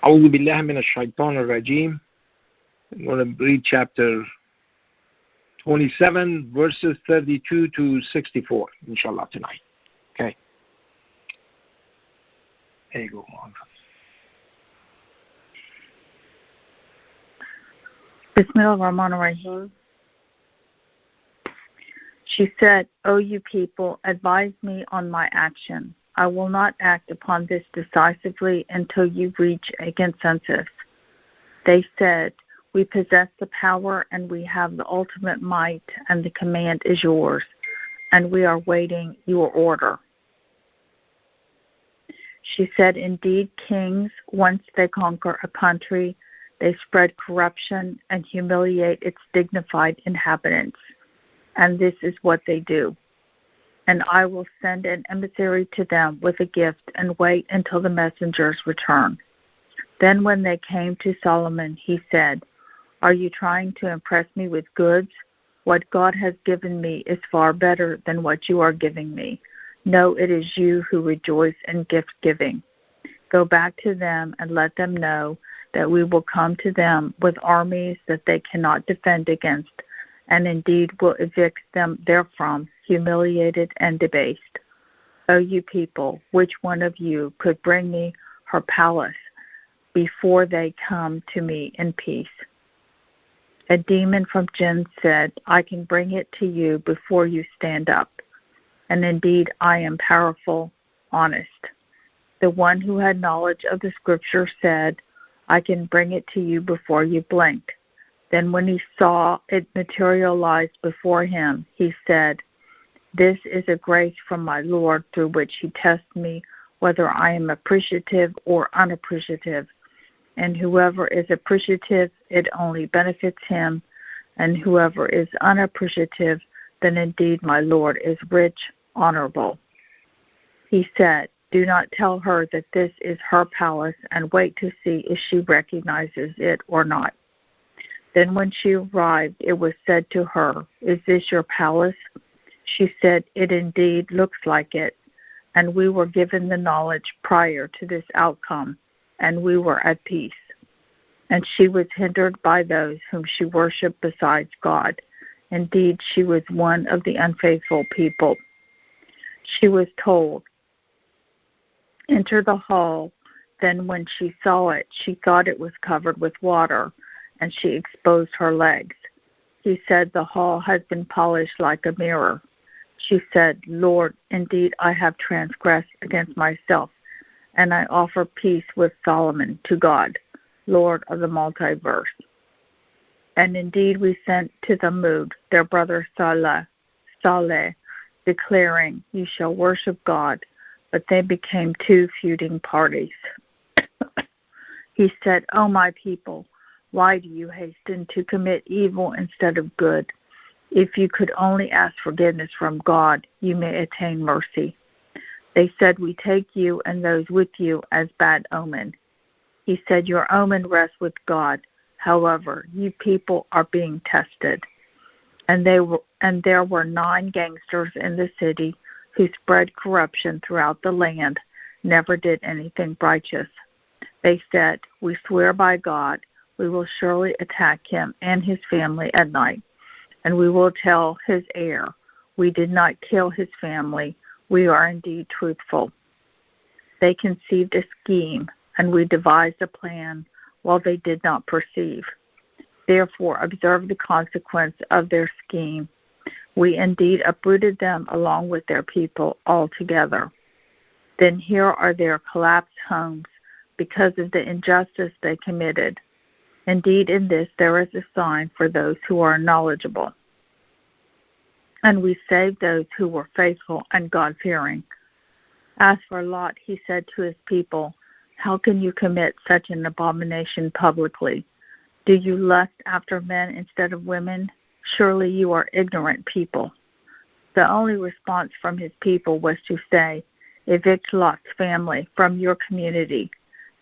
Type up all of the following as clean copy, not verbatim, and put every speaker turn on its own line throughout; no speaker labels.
أعوذ بالله من الشيطان الرجيم. I'm going to read chapter 27, verses 32 to 64, inshallah, tonight. Okay. There you go, Mohammed.
Bismillah ar-Rahman ar-Rahim. She said, O you people, advise me on my action. I will not act upon this decisively until you reach a consensus. They said, we possess the power and we have the ultimate might, and the command is yours, and we are waiting your order. She said, indeed, kings, once they conquer a country, they spread corruption and humiliate its dignified inhabitants. And this is what they do. And I will send an emissary to them with a gift and wait until the messengers return. Then when they came to Solomon, he said, are you trying to impress me with goods? What God has given me is far better than what you are giving me. No, it is you who rejoice in gift-giving. Go back to them and let them know that we will come to them with armies that they cannot defend against, and indeed will evict them therefrom, humiliated and debased. O you people, which one of you could bring me her palace before they come to me in peace? A demon from jinn said, I can bring it to you before you stand up. And indeed I am powerful, honest. The one who had knowledge of the scripture said, I can bring it to you before you blink. Then when he saw it materialize before him, he said, this is a grace from my Lord through which he tests me whether I am appreciative or unappreciative. And whoever is appreciative, it only benefits him. And whoever is unappreciative, then indeed my Lord is rich, honorable. He said, do not tell her that this is her palace, and wait to see if she recognizes it or not. Then when she arrived, it was said to her, is this your palace? She said, it indeed looks like it. And we were given the knowledge prior to this outcome, and we were at peace. And she was hindered by those whom she worshipped besides God. Indeed, she was one of the unfaithful people. She was told, enter the hall. Then when she saw it, she thought it was covered with water, and she exposed her legs. He said, the hall has been polished like a mirror. She said, Lord, indeed I have transgressed against myself, and I offer peace with Solomon to God, Lord of the multiverse. And indeed we sent to Thamud their brother Saleh, declaring, you shall worship God, but they became two feuding parties. He said, O my people, why do you hasten to commit evil instead of good? If you could only ask forgiveness from God, you may attain mercy. They said, we take you and those with you as bad omen. He said, your omen rests with God. However, you people are being tested. And there were 9 gangsters in the city who spread corruption throughout the land, never did anything righteous. They said, we swear by God, we will surely attack him and his family at night, and we will tell his heir, we did not kill his family, we are indeed truthful. They conceived a scheme, and we devised a plan while they did not perceive. Therefore, observe the consequence of their scheme. We indeed uprooted them along with their people altogether. Then here are their collapsed homes because of the injustice they committed. Indeed, in this there is a sign for those who are knowledgeable. And we saved those who were faithful and God-fearing. As for Lot, he said to his people, how can you commit such an abomination publicly? Do you lust after men instead of women? Surely you are ignorant people. The only response from his people was to say, evict Lot's family from your community.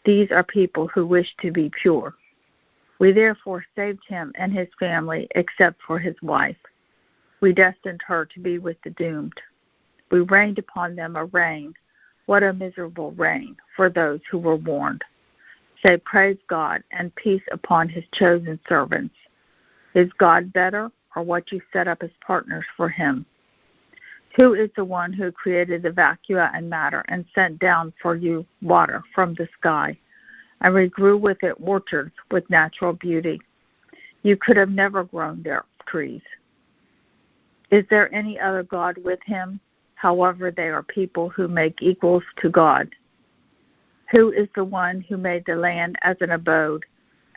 These are people who wish to be pure. We therefore saved him and his family except for his wife. We destined her to be with the doomed. We rained upon them a rain. What a miserable rain for those who were warned. Say, praise God, and peace upon his chosen servants. Is God better, or what you set up as partners for him? Who is the one who created the vacua and matter and sent down for you water from the sky, and regrew with it orchards with natural beauty? You could have never grown there trees. Is there any other God with him? However, they are people who make equals to God. Who is the one who made the land as an abode,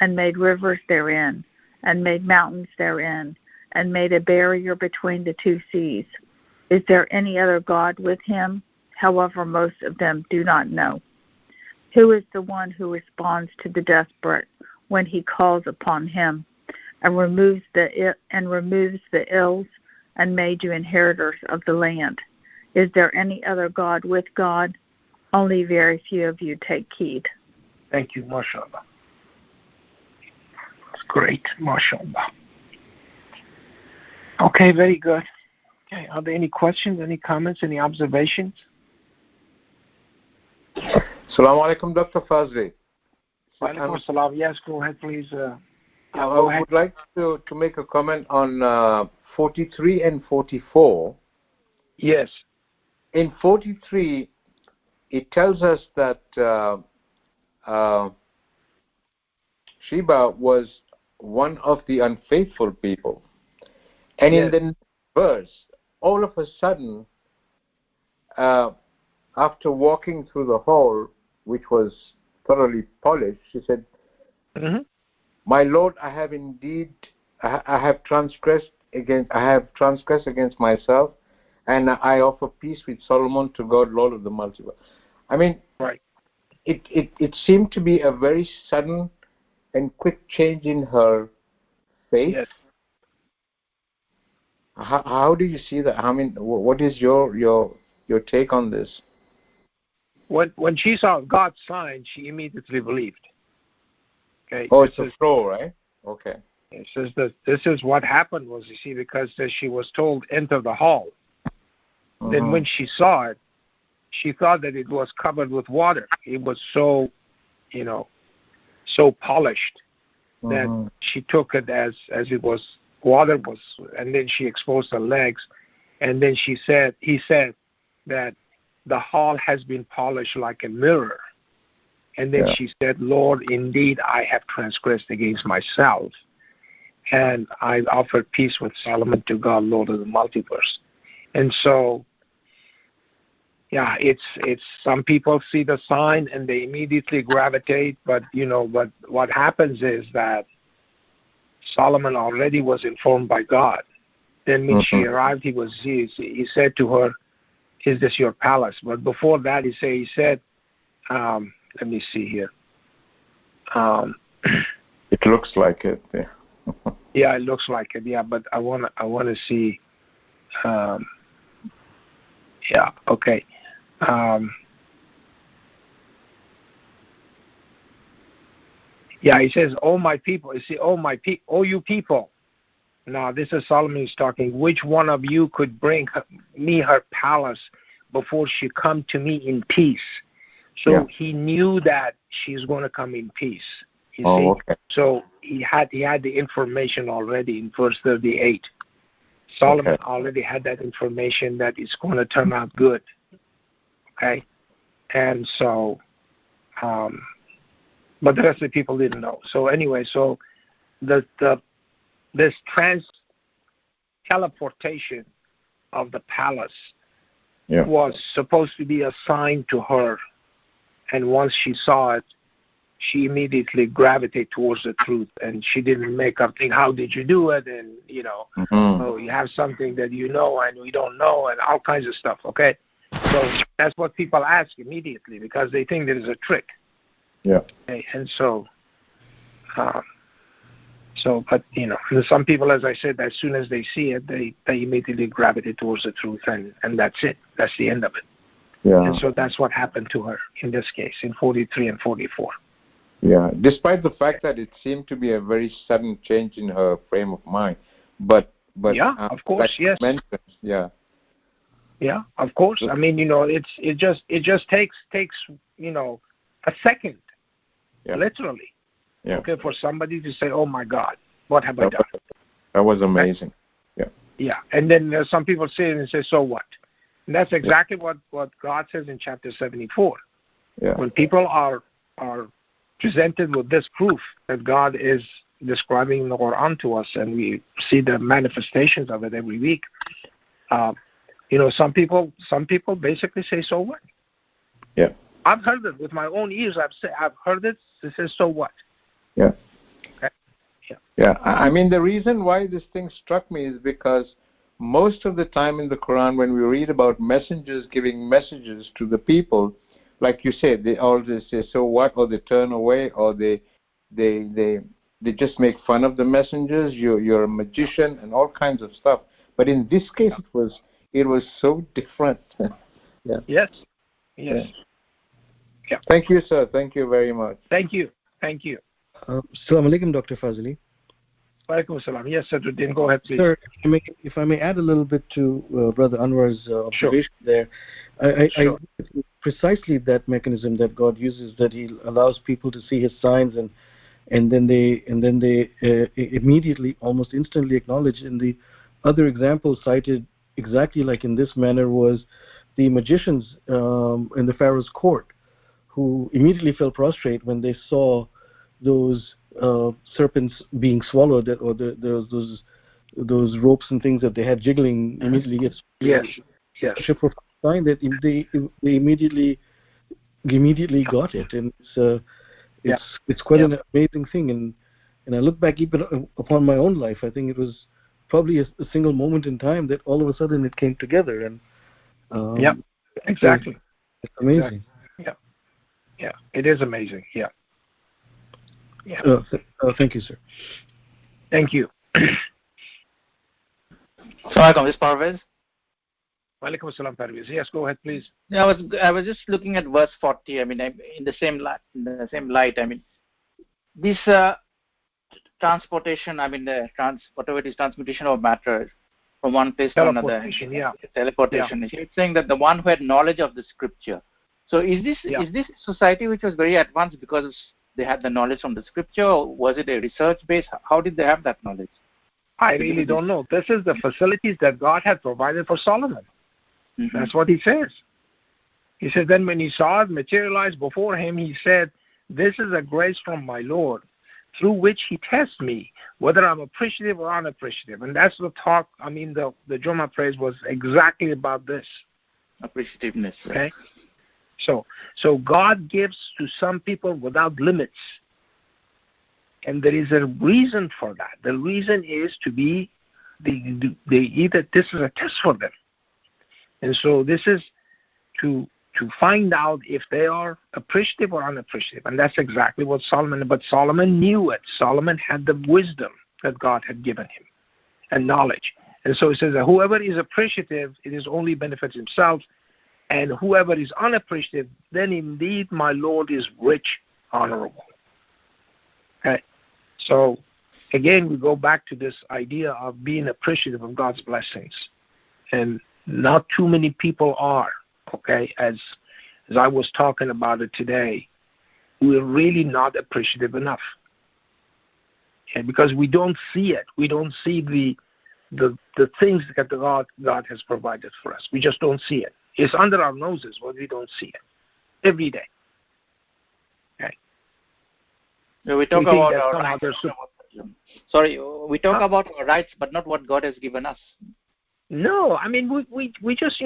and made rivers therein, and made mountains therein, and made a barrier between the two seas? Is there any other God with him? However, most of them do not know. Who is the one who responds to the desperate when he calls upon him, and removes the ills, and made you inheritors of the land? Is there any other God with God? Only very few of you take heed.
Thank you, mashallah. That's great, mashallah. Okay, very good. Okay, are there any questions, any comments, any observations?
Assalamu alaikum, Dr. Fazely.
Walaikum assalam. Yes, go ahead, please.
I would like to make a comment on 43 and 44.
Yes.
In 43, it tells us that Sheba was one of the unfaithful people. And
yes.
in the verse, all of a sudden, after walking through the hall, which was thoroughly polished, she said, My Lord, I have transgressed against myself, and I offer peace with Solomon to God, Lord of the multiverse. I mean,
right.
It seemed to be a very sudden and quick change in her faith.
Yes.
How do you see that? I mean, what is your take on this?
When she saw God's sign, she immediately believed. Okay.
Oh, it's a flow, right? Okay.
It says that this is what happened was, you see, because she was told, enter the hall. Then when she saw it, she thought that it was covered with water. It was so, so polished that she took it as it was, water was, and then she exposed her legs. And then he said that the hall has been polished like a mirror. And then she said, Lord, indeed, I have transgressed against myself. And I offer peace with Solomon to God, Lord of the multiverse. And so, it's some people see the sign and they immediately gravitate, but what happens is that Solomon already was informed by God. Then when she arrived, he said to her, is this your palace? But before that, he said, let me see here.
It looks like it. Yeah.
Yeah, it looks like it. Yeah, but I want to see. Yeah. Okay. He says, "Oh my people." You see, oh you people. Now this is Solomon who's talking. Which one of you could bring me her palace before she come to me in peace? So he knew that she's going to come in peace. You see?
Okay.
So he had the information already in verse 38. Solomon already had that information that it's going to turn out good. Okay? And so, but the rest of the people didn't know. So anyway, so this teleportation of the palace was supposed to be a sign to her. And once she saw it, she immediately gravitated towards the truth, and she didn't make up think, how did you do it? And, oh, you have something that you know and we don't know, and all kinds of stuff, okay? So that's what people ask immediately because they think there is a trick.
Yeah.
Okay? And so, but, some people, as I said, as soon as they see it, they immediately gravitate towards the truth, and that's it. That's the end of it.
Yeah.
And so that's what happened to her in this case, in 43 and 44.
Yeah, despite the fact that it seemed to be a very sudden change in her frame of mind, but
of course, yes,
yeah,
of course. I mean, it just takes a second, literally.
Yeah.
Okay, for somebody to say, "Oh my God, what have I done?"
That was amazing.
Right? Yeah, and then some people say it and say, "So what?" And that's exactly what God says in chapter 74.
Yeah.
When people are presented with this proof that God is describing in the Quran to us, and we see the manifestations of it every week, some people basically say, "So what?"
Yeah.
I've heard it with my own ears. I've heard it. It says, "So what?"
Yeah.
Okay.
Yeah. I mean, the reason why this thing struck me is because most of the time in the Quran, when we read about messengers giving messages to the people, like you said, they always say, "So what?" or they turn away, or they just make fun of the messengers. You're a magician and all kinds of stuff. But in this case, it was so different. Yeah.
Yes.
Yeah.
Yeah.
Thank you, sir. Thank you very much.
Thank you.
Assalamu alaikum, Dr. Fazely.
Walaikum salam. Yes, sir. Then go ahead, please.
Sir, if I may add a little bit to Brother Anwar's observation there, I precisely that mechanism that God uses, that He allows people to see His signs, and then they immediately, almost instantly acknowledge. And the other example cited exactly like in this manner was the magicians in the Pharaoh's court, who immediately fell prostrate when they saw those serpents being swallowed, or those ropes and things that they had jiggling immediately gets sign that they immediately got it, and it's quite an amazing thing. And I look back even upon my own life. I think it was probably a single moment in time that all of a sudden it came together, and
exactly.
So it's amazing.
Yeah, it is amazing. Yeah.
Thank you, sir.
Thank you.
Assalamualaikum, this is Parvez.
Walaikum assalam, Parvez. Yes, go ahead, please.
Yeah, I was just looking at verse 40. I mean, in the same light. I mean, this transportation. I mean, whatever it is, transmutation of matter from one place to another. Teleportation.
Yeah.
It's saying that the one who had knowledge of the scripture. So is this society which was very advanced because they had the knowledge from the scripture, or was it a research base? How did they have that knowledge?
I really don't know. This is the facilities that God had provided for Solomon. Mm-hmm. That's what he says. He says, then when he saw it materialize before him, he said, "This is a grace from my Lord, through which he tests me, whether I'm appreciative or unappreciative." And that's the talk. I mean, the Jummah praise was exactly about this.
Appreciativeness. Right?
Okay? So God gives to some people without limits. And there is a reason for that. The reason is to be, this is a test for them. And so this is to find out if they are appreciative or unappreciative. And that's exactly what but Solomon knew it. Solomon had the wisdom that God had given him and knowledge. And so it says that whoever is appreciative, it is only benefits himself. And whoever is unappreciative, then indeed my Lord is rich, honorable. Okay? So, again, we go back to this idea of being appreciative of God's blessings. And not too many people are, okay? As I was talking about it today, we're really not appreciative enough. Okay? Because we don't see it. We don't see the things that God has provided for us. We just don't see it. It's under our noses, but we don't see it every day. Okay.
We talk about our rights. We talk about our rights, but not what God has given us.
No, I mean we just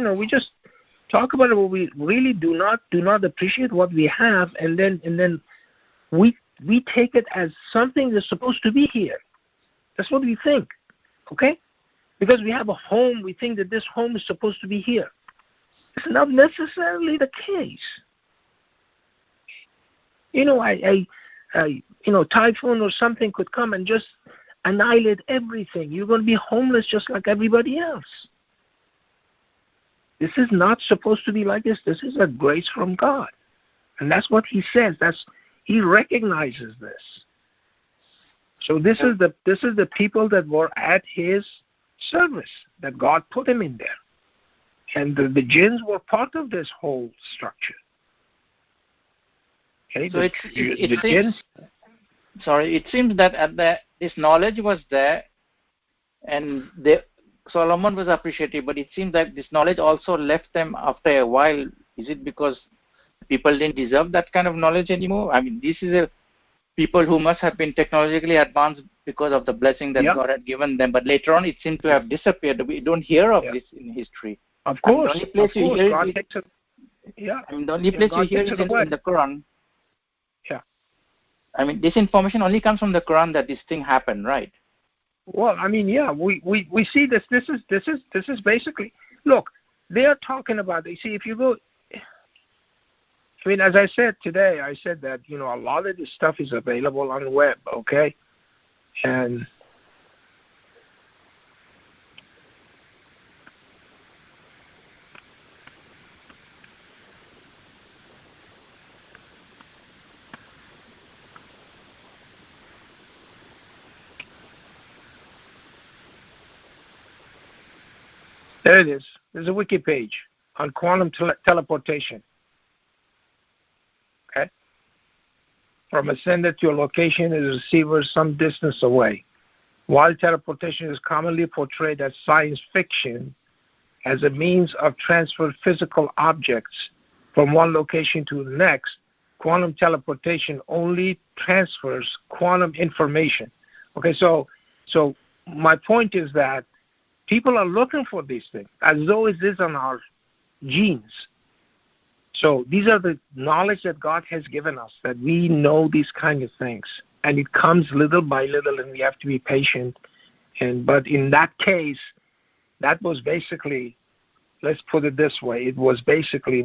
talk about it, but we really do not appreciate what we have, and then we take it as something that's supposed to be here. That's what we think, okay? Because we have a home, we think that this home is supposed to be here. It's not necessarily the case. Typhoon or something could come and just annihilate everything. You're going to be homeless just like everybody else. This is not supposed to be like this. This is a grace from God. And that's what he says. He recognizes this. So this is the people that were at his service, that God put him in there. And the jinns were part of this whole structure. Okay,
so it seems that this knowledge was there, and Solomon was appreciative, but it seems that this knowledge also left them after a while. Is it because people didn't deserve that kind of knowledge anymore? I mean, this is people who must have been technologically advanced because of the blessing that God had given them, but later on it seemed to have disappeared. We don't hear of this in history.
Of course.
I mean, the only place you hear
God
it,
takes it. Yeah.
I mean, the only place you hear it is in the Quran.
Yeah.
I mean, this information only comes from the Quran that this thing happened, right?
Well, I mean, yeah, we see this. This is basically, look, they are talking about. You see, if you go, I mean, as I said today, I said that a lot of this stuff is available on the web, okay, and there it is. There's a wiki page on quantum teleportation. Okay? From a sender to a location is a receiver some distance away. While teleportation is commonly portrayed as science fiction, as a means of transfer physical objects from one location to the next, quantum teleportation only transfers quantum information. Okay, so my point is that people are looking for these things, as though it is on our genes. So these are the knowledge that God has given us, that we know these kind of things. And it comes little by little, and we have to be patient. But in that case, that was basically, let's put it this way, it was basically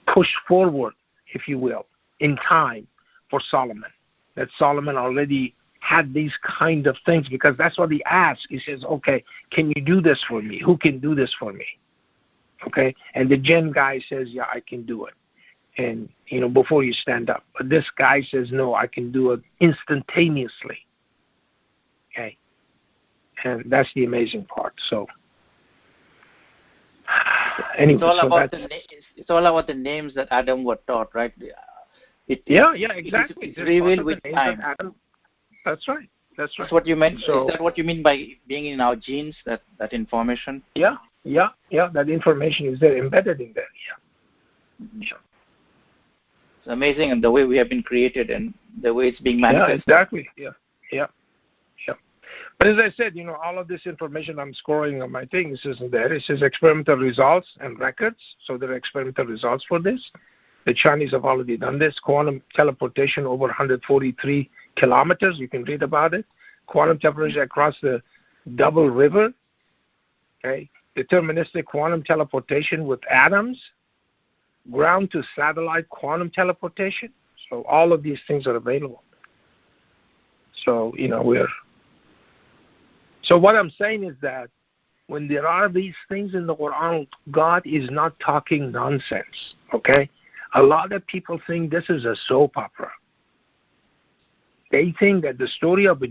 pushed forward, if you will, in time for Solomon. That Solomon already had these kind of things, because that's what he asked. He says, okay, can you do this for me? Who can do this for me? Okay, and the Jinn guy says, yeah, I can do it. And, before you stand up. But this guy says, no, I can do it instantaneously. Okay, and that's the amazing part. So, anyway,
it's all about the names that Adam was taught, right?
Exactly.
It's revealed with time.
That's right.
That's what you meant. So, is that what you mean by being in our genes? That information?
Yeah. That information is there, embedded in there. Yeah.
It's amazing, and the way we have been created, and the way it's being manifested.
Yeah, exactly. Yeah. But as I said, all of this information I'm scoring on my thing, this isn't there. It says experimental results and records. So there are experimental results for this. The Chinese have already done this. Quantum teleportation over 143 kilometers. You can read about it. Quantum teleportation across the Double River. Okay. Deterministic quantum teleportation with atoms. Ground to satellite quantum teleportation. So all of these things are available. So, So what I'm saying is that when there are these things in the Quran, God is not talking nonsense, okay? A lot of people think this is a soap opera. They think that the story of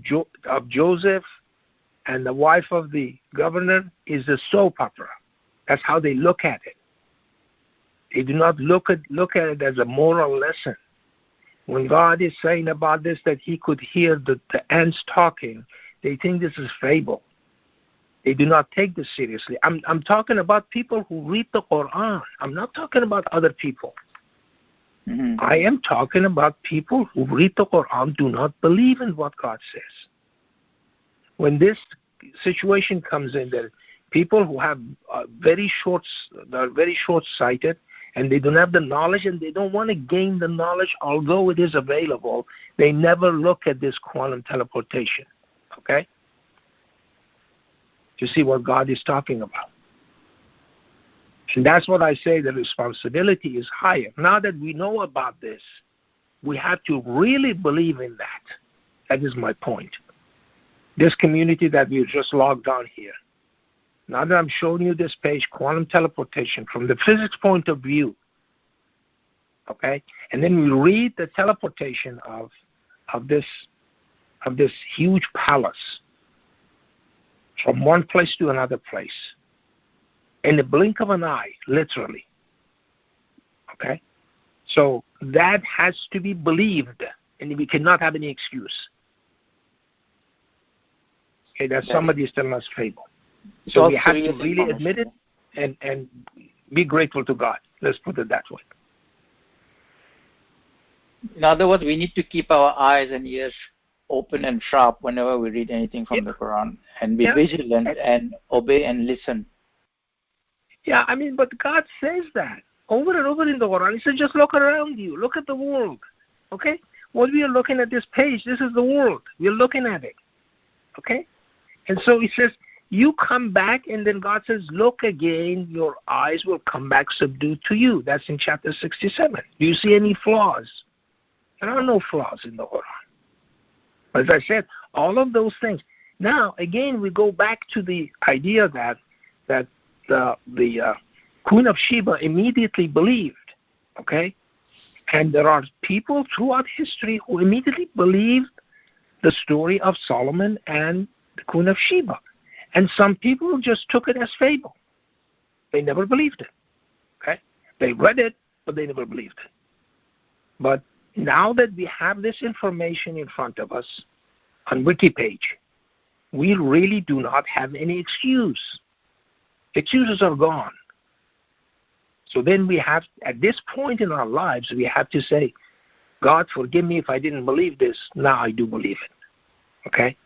Joseph and the wife of the governor is a soap opera. That's how they look at it. They do not look at it as a moral lesson. When God is saying about this that he could hear the ants talking, they think this is fable. They do not take this seriously. I'm talking about people who read the Quran. I'm not talking about other people. Mm-hmm. I am talking about people who read the Quran, do not believe in what God says. When this situation comes in, there people who have are very short-sighted, and they don't have the knowledge, and they don't want to gain the knowledge, although it is available. They never look at this quantum teleportation. Okay? To see what God is talking about. And that's what I say, the responsibility is higher. Now that we know about this, we have to really believe in that. That is my point. This community that we just logged on here. Now that I'm showing you this page, quantum teleportation, from the physics point of view, okay? And then we read the teleportation of this huge palace from one place to another place in the blink of an eye, literally. Okay? So that has to be believed, and we cannot have any excuse. Okay, that somebody is telling us fable. So we have to really admit it and be grateful to God. Let's put it that way.
In other words, we need to keep our eyes and ears open and sharp whenever we read anything from the Quran, and be vigilant and obey and listen.
Yeah, I mean, but God says that over and over in the Quran. He says, just look around you. Look at the world. Okay? What we are looking at this page, this is the world. We are looking at it. Okay? And so he says, you come back, and then God says, look again, your eyes will come back subdued to you. That's in chapter 67. Do you see any flaws? There are no flaws in the Quran. As I said, all of those things. Now, again, we go back to the idea that the Queen of Sheba immediately believed, okay? And there are people throughout history who immediately believed the story of Solomon and the Queen of Sheba. And some people just took it as fable. They never believed it, okay? They read it, but they never believed it. But now that we have this information in front of us on Wikipage, we really do not have any excuse. Excuses are gone. So then we have, at this point in our lives, we have to say, God, forgive me if I didn't believe this. Now I do believe it. Okay?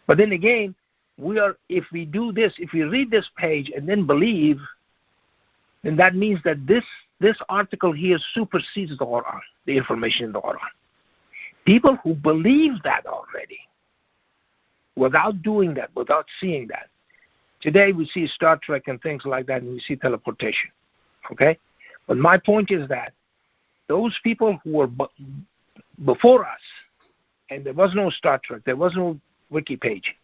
But then again, if we do this, if we read this page and then believe, then that means that this article here supersedes the Quran, the information in the Quran. People who believe that already, without doing that, without seeing that. Today we see Star Trek and things like that, and we see teleportation. Okay? But my point is that those people who were before us, and there was no Star Trek, there was no wiki page,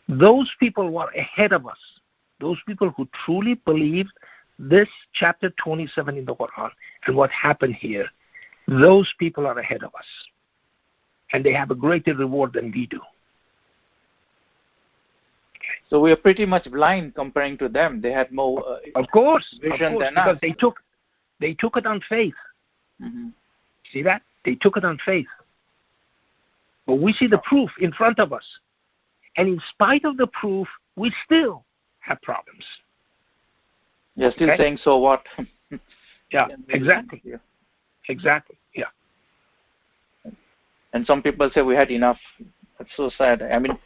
those people were ahead of us. Those people who truly believed this chapter 27 in the Quran and what happened here, those people are ahead of us. And they have a greater reward than we do.
So we are pretty much blind comparing to them. They had more
of course,
vision than
because
us.
They took it on faith.
Mm-hmm.
See that? They took it on faith. But we see the proof in front of us. And in spite of the proof, we still have problems.
You're still saying, so what?
Yeah, exactly.
Yeah.
Exactly, yeah.
And some people say we had enough. That's so sad. I mean,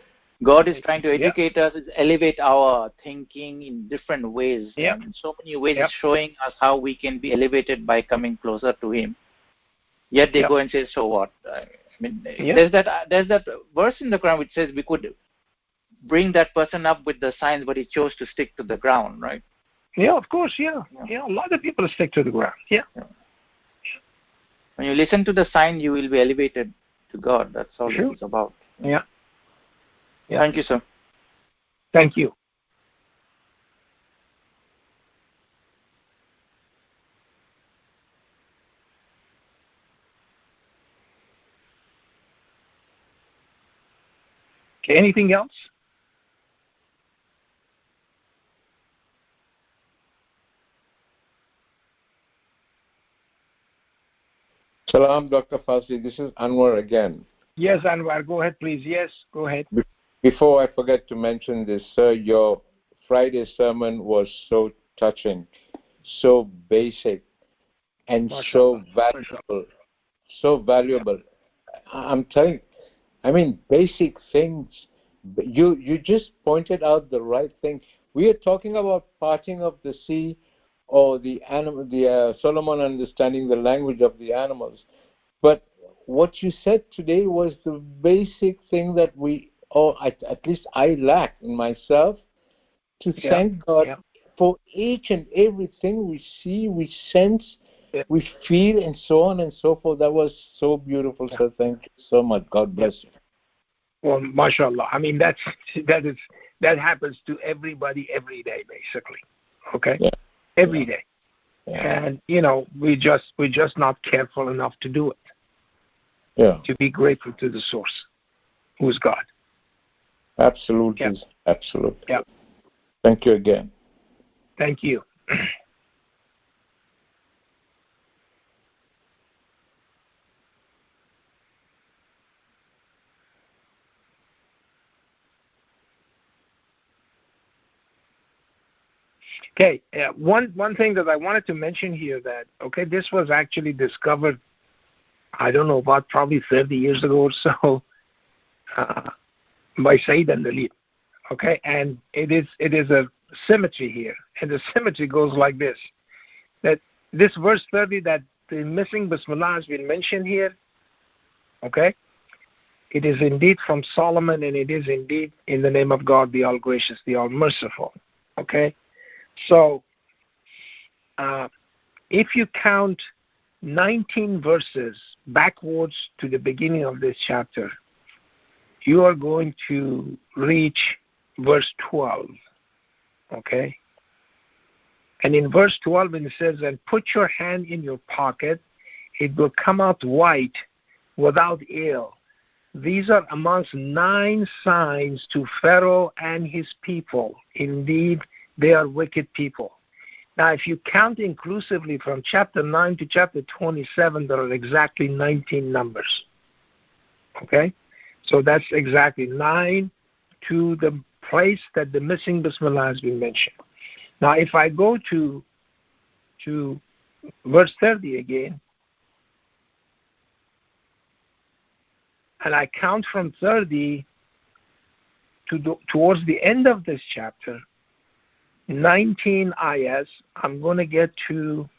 God is trying to educate us, elevate our thinking in different ways.
Yeah.
In so many ways, showing us how we can be elevated by coming closer to Him. Yet they go and say, so what? I mean, there's that verse in the Quran which says we could bring that person up with the signs, but he chose to stick to the ground, right?
Yeah, of course, yeah. A lot of people stick to the ground, yeah.
When you listen to the sign, you will be elevated to God. That's all it's about.
Yeah.
Thank you, sir.
Thank you. Okay, anything else?
Salam, Dr. Fazely. This is Anwar again.
Yes, Anwar. Go ahead, please. Yes, go ahead.
Before I forget to mention this, sir, your Friday sermon was so touching, so basic, and so valuable. So valuable. I'm telling you, I mean, basic things. You just pointed out the right thing. We are talking about parting of the sea, or the Solomon understanding the language of the animals. But what you said today was the basic thing that at least I lack in myself, to thank God for each and everything we see, we sense, we feel, and so on and so forth. That was so beautiful, sir. Thank you so much. God bless you.
Well, mashallah. I mean, that happens to everybody every day, basically. Okay? Yeah. Every day. Yeah. And, we're just not careful enough to do it. Yeah. To be grateful to the source, who is God.
Absolutely. Yeah. Absolutely.
Yeah.
Thank you again.
Thank you. Okay, one thing that I wanted to mention here that, okay, this was actually discovered, I don't know, about probably 30 years ago or so by Said and Dalil. Okay, and it is a symmetry here, and the symmetry goes like this, that this verse 30 that the missing Bismillah has been mentioned here, okay, it is indeed from Solomon, and it is indeed in the name of God, the All-Gracious, the All-Merciful, okay? So, if you count 19 verses backwards to the beginning of this chapter, you are going to reach verse 12, okay? And in verse 12, it says, and put your hand in your pocket, it will come out white without ill. These are amongst 9 signs to Pharaoh and his people. Indeed, they are wicked people. Now, if you count inclusively from chapter 9 to chapter 27, there are exactly 19 numbers. Okay? So that's exactly 9 to the place that the missing Bismillah has been mentioned. Now, if I go to verse 30 again, and I count from 30 towards the end of this chapter, 19 ayahs, I'm going to get to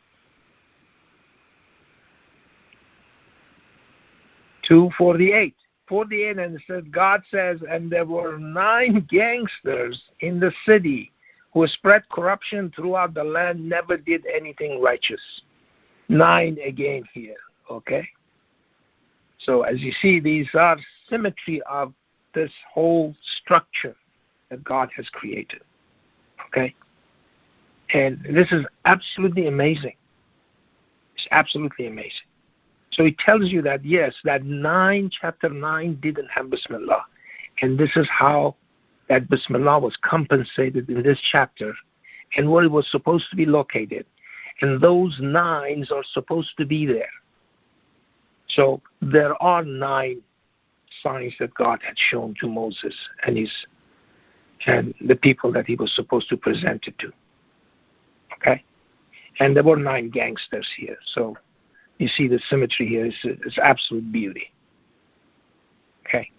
48. 48, and it says, God says, and there were 9 gangsters in the city who spread corruption throughout the land, never did anything righteous. 9 again here, okay? So as you see, these are symmetry of this whole structure that God has created, okay? And this is absolutely amazing. It's absolutely amazing. So it tells you that, yes, that chapter 9 didn't have Bismillah. And this is how that Bismillah was compensated in this chapter and where it was supposed to be located. And those 9s are supposed to be there. So there are 9 signs that God had shown to Moses and the people that he was supposed to present it to. Okay? And there were 9 gangsters here. So you see the symmetry here is absolute beauty. Okay.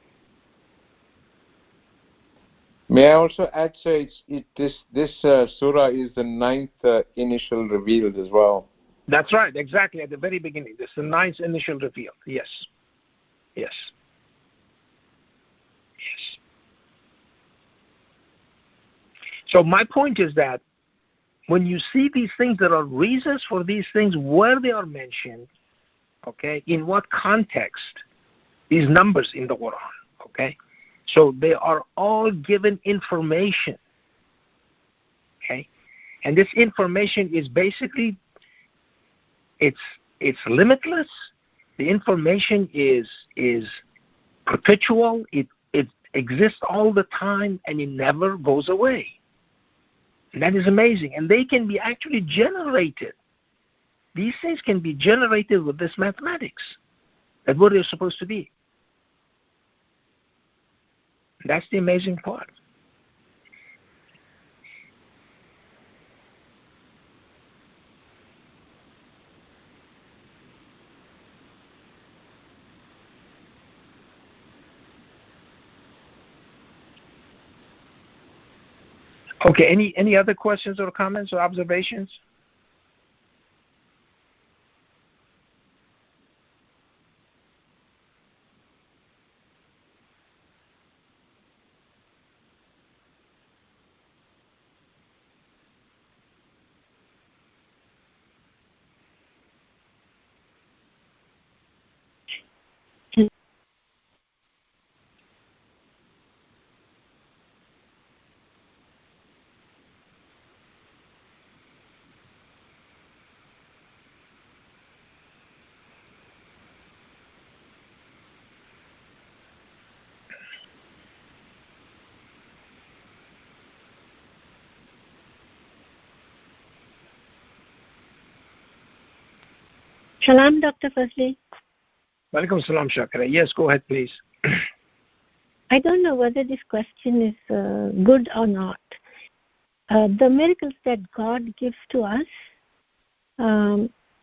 May I also add, sir, this surah is the 9th initial revealed as well.
That's right, exactly, at the very beginning. This is the 9th initial reveal. Yes. Yes. Yes. So my point is that when you see these things, there are reasons for these things, where they are mentioned, okay, in what context, these numbers in the Quran, okay? So they are all given information, okay? And this information is basically, it's limitless. The information is perpetual. It exists all the time, and it never goes away. And that is amazing. And they can be actually generated. These things can be generated with this mathematics. That's what they're supposed to be. That's the amazing part. Okay, any other questions or comments or observations?
Salam, Dr. Fazely.
Walaikum salam, Shakira. Yes, go ahead, please.
I don't know whether this question is good or not. the miracles that God gives to us,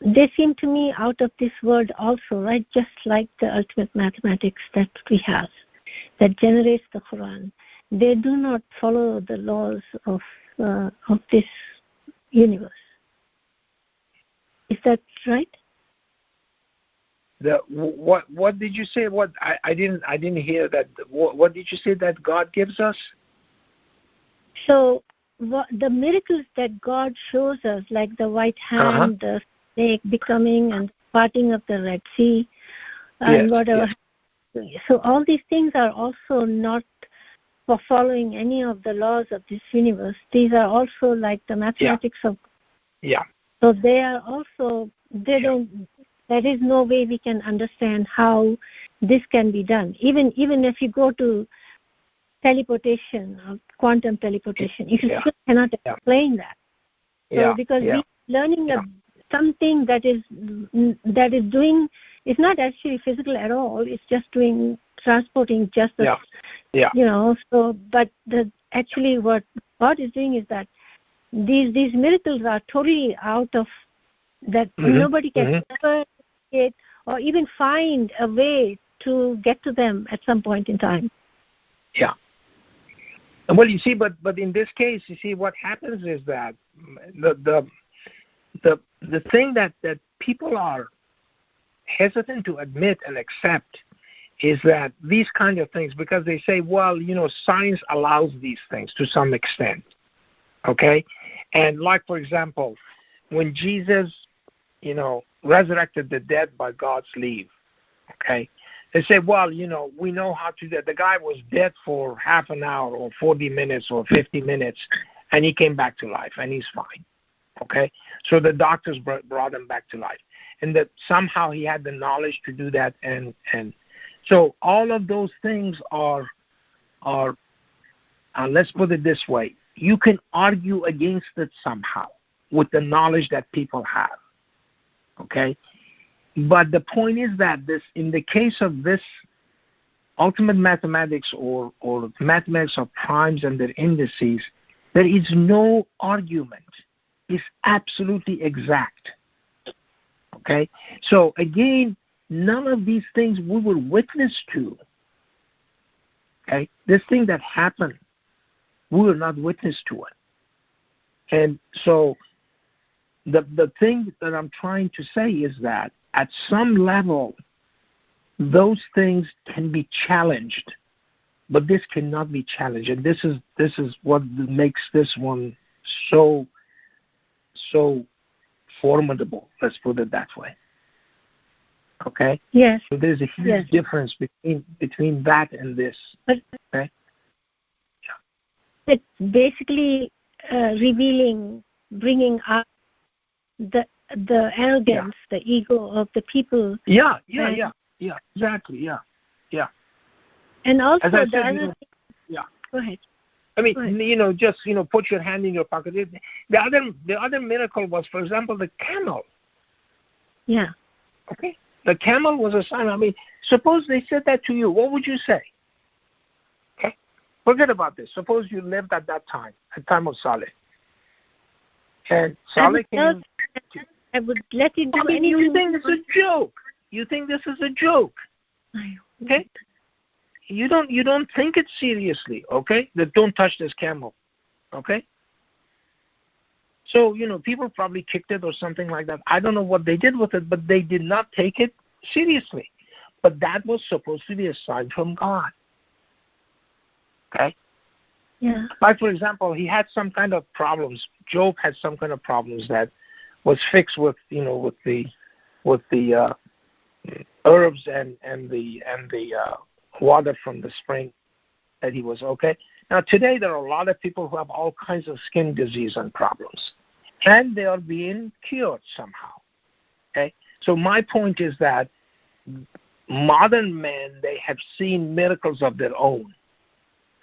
they seem to me out of this world also, right? Just like the ultimate mathematics that we have, that generates the Quran. They do not follow the laws of this universe. Is that right?
What did you say? What I didn't hear that. What did you say that God gives us?
So the miracles that God shows us, like the white hand, the snake becoming, and parting of the Red Sea, and whatever. Yes. So all these things are also not for following any of the laws of this universe. These are also like the mathematics of.
Yeah.
So they are also. They don't. There is no way we can understand how this can be done. Even if you go to teleportation or quantum teleportation, you still cannot explain that. So because we're learning something that is doing, it's not actually physical at all. It's just transporting just the, So, but actually what God is doing is that these miracles are totally out of that. Nobody can ever it or even find a way to get to them at some point in time.
Yeah. Well, you see, but in this case, you see, what happens is that the thing that people are hesitant to admit and accept is that these kind of things, because they say, well, science allows these things to some extent, okay? And like, for example, when Jesus, resurrected the dead by God's leave, okay? They say, well, we know how to do that. The guy was dead for half an hour or 40 minutes or 50 minutes, and he came back to life, and he's fine, okay? So the doctors brought him back to life, and that somehow he had the knowledge to do that, and so all of those things are let's put it this way, you can argue against it somehow with the knowledge that people have, okay? But the point is that in the case of this ultimate mathematics or mathematics of primes and their indices, there is no argument. It's absolutely exact. Okay? So again, none of these things we were witness to. Okay? This thing that happened, we were not witness to it. And so the thing that I'm trying to say is that at some level, those things can be challenged, but this cannot be challenged. And this is what makes this one so formidable. Let's put it that way. Okay.
Yes.
So there's a huge difference between that and this.
But
okay.
It's basically revealing, bringing up the arrogance, the ego of the people.
Yeah, exactly, yeah. And
also
the
said, other thing, go ahead.
I mean, just put your hand in your pocket. The other miracle was, for example, the camel.
Yeah.
Okay. The camel was a sign. I mean, suppose they said that to you, what would you say? Okay. Forget about this. Suppose you lived at that time, at time of Saleh. And Saleh came.
I would let you do anything.
You think this is a joke. You think this is a joke. Okay? You don't think it seriously, okay? That don't touch this camel. Okay? So, people probably kicked it or something like that. I don't know what they did with it, but they did not take it seriously. But that was supposed to be a sign from God. Okay?
Yeah.
Like, for example, he had some kind of problems. Job had some kind of problems that was fixed with the herbs and the water from the spring, that he was okay. Now today there are a lot of people who have all kinds of skin disease and problems, and they are being cured somehow. Okay, so my point is that modern men, they have seen miracles of their own.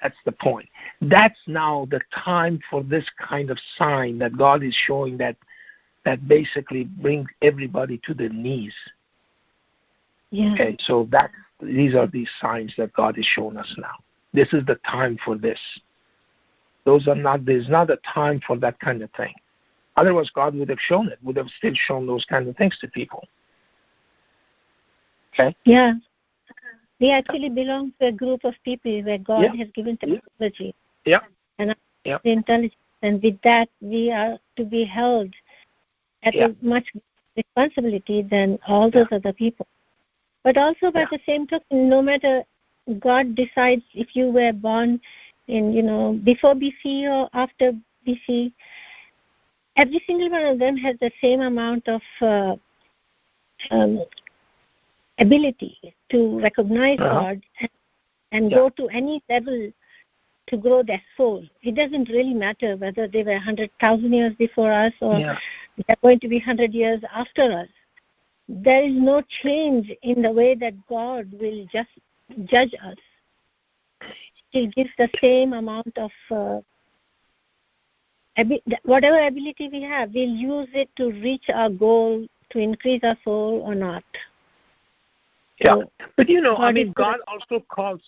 That's the point. That's now the time for this kind of sign that God is showing that basically brings everybody to their knees.
Yeah.
Okay, so these are these signs that God is showing us now. This is the time for this. There's not a time for that kind of thing. Otherwise, God would have shown it, would have still shown those kind of things to people. Okay?
Yeah. We actually belong to a group of people where God has given technology and intelligence. And with that, we are to be held at a much responsibility than all those other people. But also by the same token, no matter God decides if you were born in, before BC or after BC, every single one of them has the same amount of ability to recognize God and go to any level to grow their soul. It doesn't really matter whether they were 100,000 years before us or they're going to be 100 years after us. There is no change in the way that God will just judge us. He gives the same amount of whatever ability we have, we'll use it to reach our goal, to increase our soul or not.
Yeah, but God also calls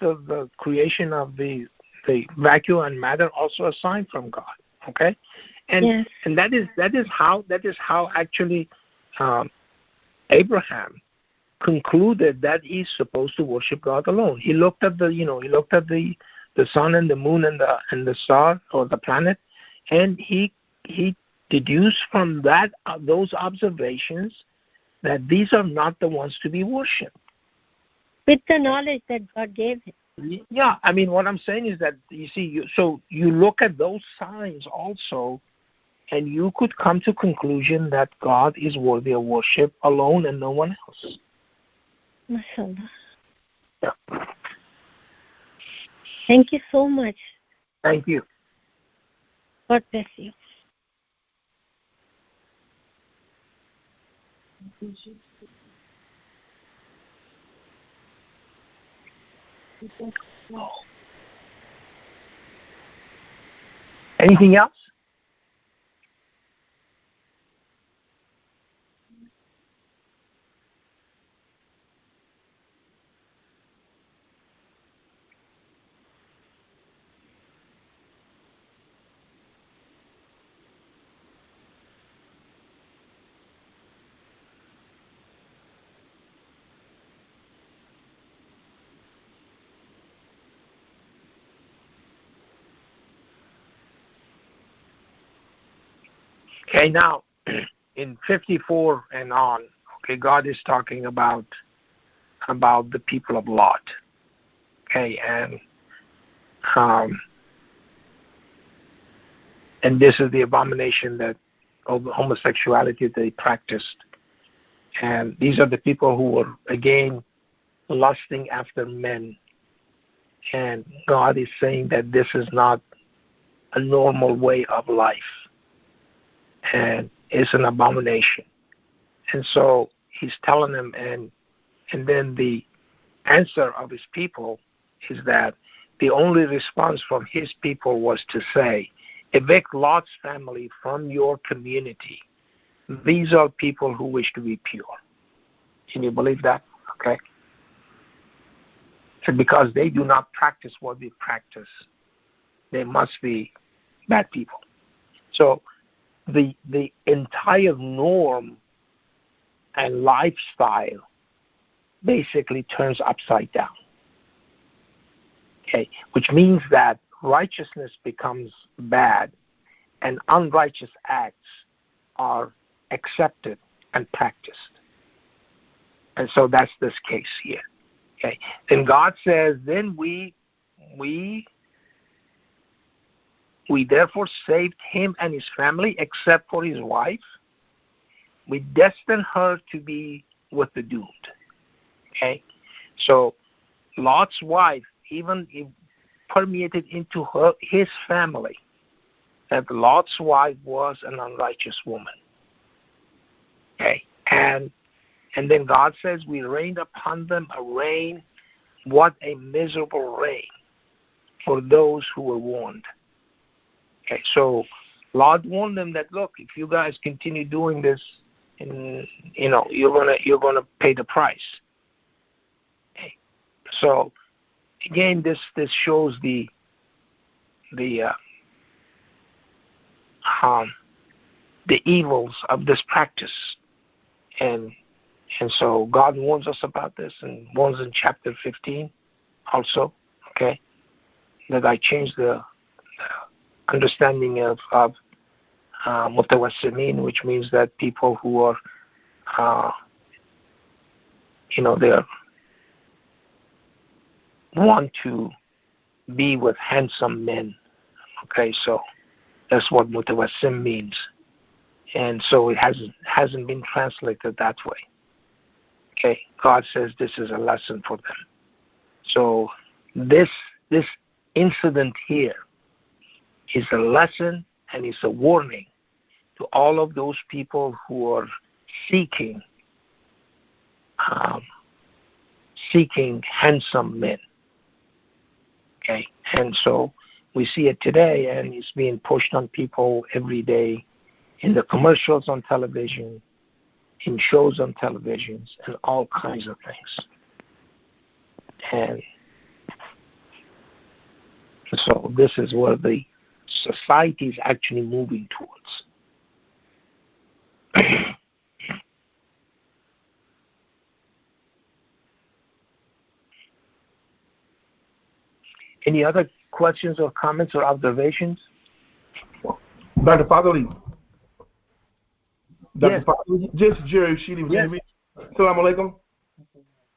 the creation of the vacuum and matter also a sign from God. Okay, and that is how actually Abraham concluded that he's supposed to worship God alone. He looked at the sun and the moon and the star or the planet, and he deduced from that those observations that these are not the ones to be worshipped.
With the knowledge that God gave him.
Yeah, what I'm saying is that, you see, you look at those signs also, and you could come to conclusion that God is worthy of worship alone and no one else.
Mashallah.
Yeah.
Thank you so much.
Thank you.
God bless you.
Anything else? Okay, now in 54 and on, God is talking about the people of Lot. Okay, and this is the abomination that of homosexuality they practiced. And these are the people who were again lusting after men. And God is saying that this is not a normal way of life. And it's an abomination. And so he's telling them, and then the answer of his people is that the only response from his people was to say, evict Lot's family from your community. These are people who wish to be pure. Can you believe that? Okay. And because they do not practice what we practice, they must be bad people. So the entire norm and lifestyle basically turns upside down. Okay, which means that righteousness becomes bad and unrighteous acts are accepted and practiced. And so that's this case here. Okay. Then God says, then we therefore saved him and his family except for his wife. We destined her to be with the doomed. Okay. So Lot's wife even permeated into his family that Lot's wife was an unrighteous woman. Okay. And then God says, we rained upon them a rain, what a miserable rain for those who were warned. Okay, so Lot warned them that, look, if you guys continue doing this, and you're gonna pay the price. Okay. So again, this shows the the evils of this practice, and so God warns us about this, and warns in chapter 15 also, okay, that I changed the understanding of mutawasimin, which means that people who are, they want to be with handsome men. Okay, so that's what mutawassim means, and so it hasn't been translated that way. Okay, God says this is a lesson for them. So this incident here is a lesson, and it's a warning to all of those people who are seeking handsome men. Okay, and so we see it today, and it's being pushed on people every day in the commercials on television, in shows on televisions, and all kinds of things. And so this is where the society is actually moving towards. Any other questions or comments or observations?
Dr. Fazely.
Yes.
Fazely, just Jerry Sheedy.
Yes.
Assalamu alaikum.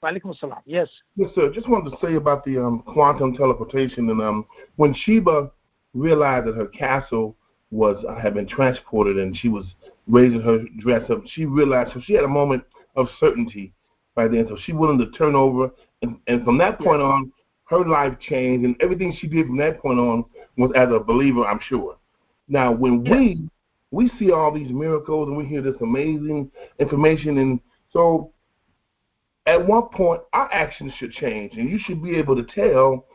Walaikum salam. Yes.
Yes, sir. Just wanted to say about the quantum teleportation, and when Sheba realized that her castle had been transported, and she was raising her dress up, she realized, so she had a moment of certainty by then, so she willing to turn over, and from that point on, her life changed, and everything she did from that point on was as a believer, I'm sure. Now, when we see all these miracles and we hear this amazing information, and so at one point our actions should change, and you should be able to tell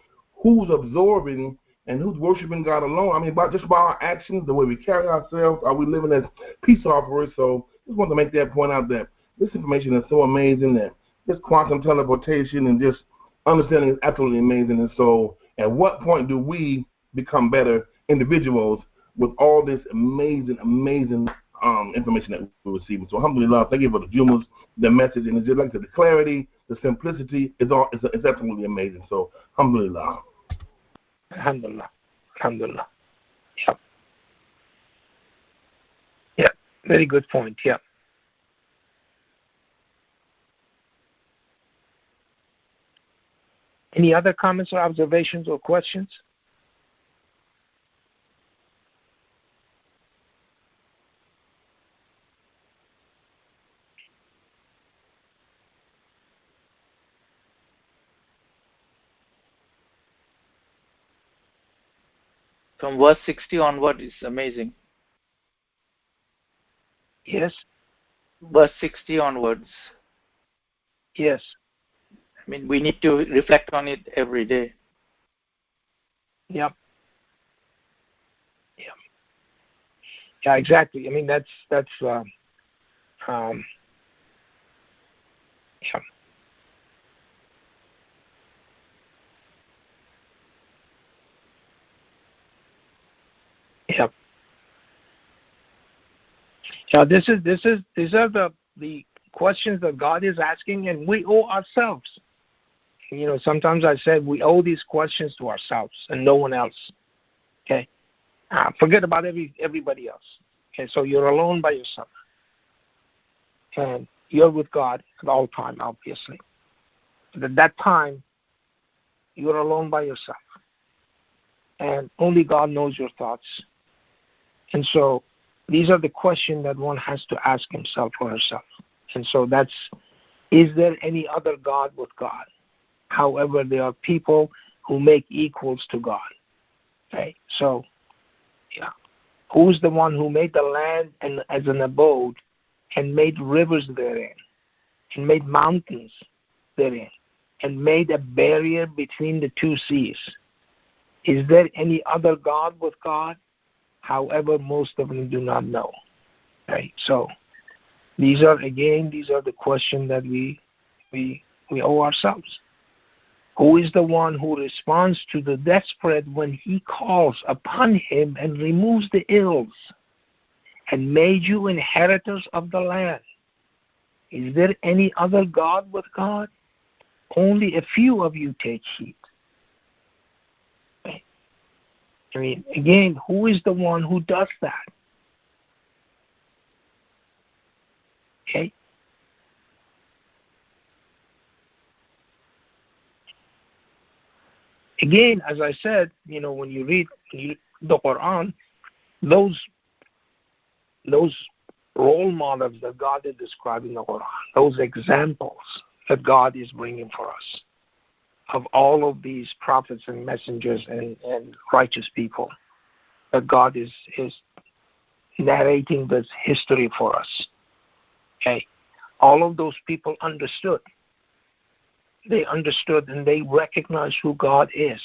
who's absorbing and who's worshiping God alone. I mean, just by our actions, the way we carry ourselves, are we living as peace offerers? So just want to make that point out, that this information is so amazing, that this quantum teleportation and just understanding is absolutely amazing. And so at what point do we become better individuals with all this amazing information that we're receiving? So alhamdulillah, thank you for the Jumas, the message, and it's just like the clarity, the simplicity, it's absolutely amazing. So alhamdulillah.
Alhamdulillah. Alhamdulillah. Yep. Yeah. Very good point. Yeah. Any other comments or observations or questions?
From verse 60 onward is amazing.
Yes.
Verse 60 onwards.
Yes.
I mean, we need to reflect on it every day.
Yep. Yeah. Yeah, exactly. I mean, that's yeah. Yep. Yeah, these are the questions that God is asking, and we owe ourselves. Sometimes I said we owe these questions to ourselves and no one else. Okay, forget about everybody else. Okay, so you're alone by yourself, and you're with God at all time, obviously. But at that time, you're alone by yourself, and only God knows your thoughts. And so these are the questions that one has to ask himself or herself. And so is there any other God with God? However, there are people who make equals to God. Okay, so, yeah. Who's the one who made the land as an abode and made rivers therein and made mountains therein and made a barrier between the two seas? Is there any other God with God? However, most of them do not know. Okay, so these are the questions that we owe ourselves. Who is the one who responds to the desperate when he calls upon him and removes the ills and made you inheritors of the land? Is there any other God with God? Only a few of you take heed. I mean, again, who is the one who does that? Okay? Again, as I said, when you read the Quran, those role models that God is describing in the Quran, those examples that God is bringing for us of all of these prophets and messengers and righteous people, that God is narrating this history for us. Okay, all of those people understood. They understood and they recognized who God is.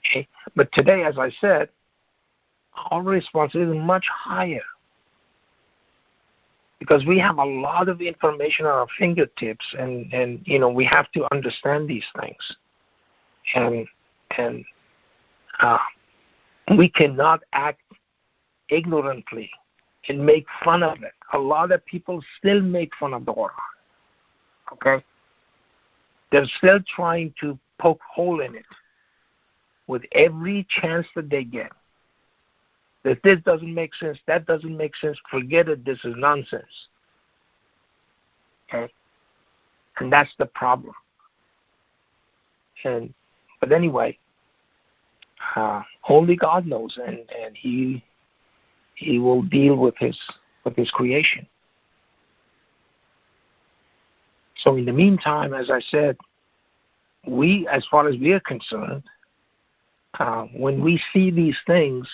Okay, but today, as I said, our responsibility is much higher because we have a lot of information at our fingertips, and we have to understand these things, and we cannot act ignorantly and make fun of it. A lot of people still make fun of the Quran. Okay, they're still trying to poke hole in it with every chance that they get. That this doesn't make sense, that doesn't make sense, forget it, this is nonsense. Okay? And that's the problem. But anyway, only God knows, and He will deal with His creation. So in the meantime, as I said, we, as far as we are concerned, when we see these things,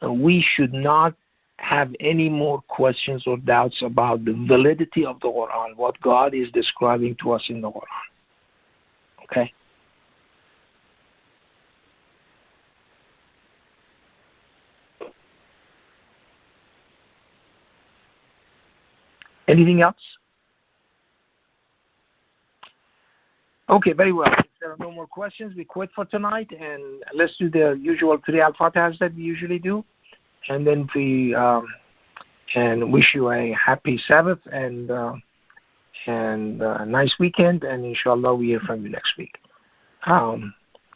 we should not have any more questions or doubts about the validity of the Quran, what God is describing to us in the Quran. Okay? Anything else? Okay, very well. If there are no more questions, we quit for tonight, and let's do the usual 3 al-Fatihas that we usually do, and then we and wish you a happy Sabbath and a nice weekend, and inshallah we hear from you next week.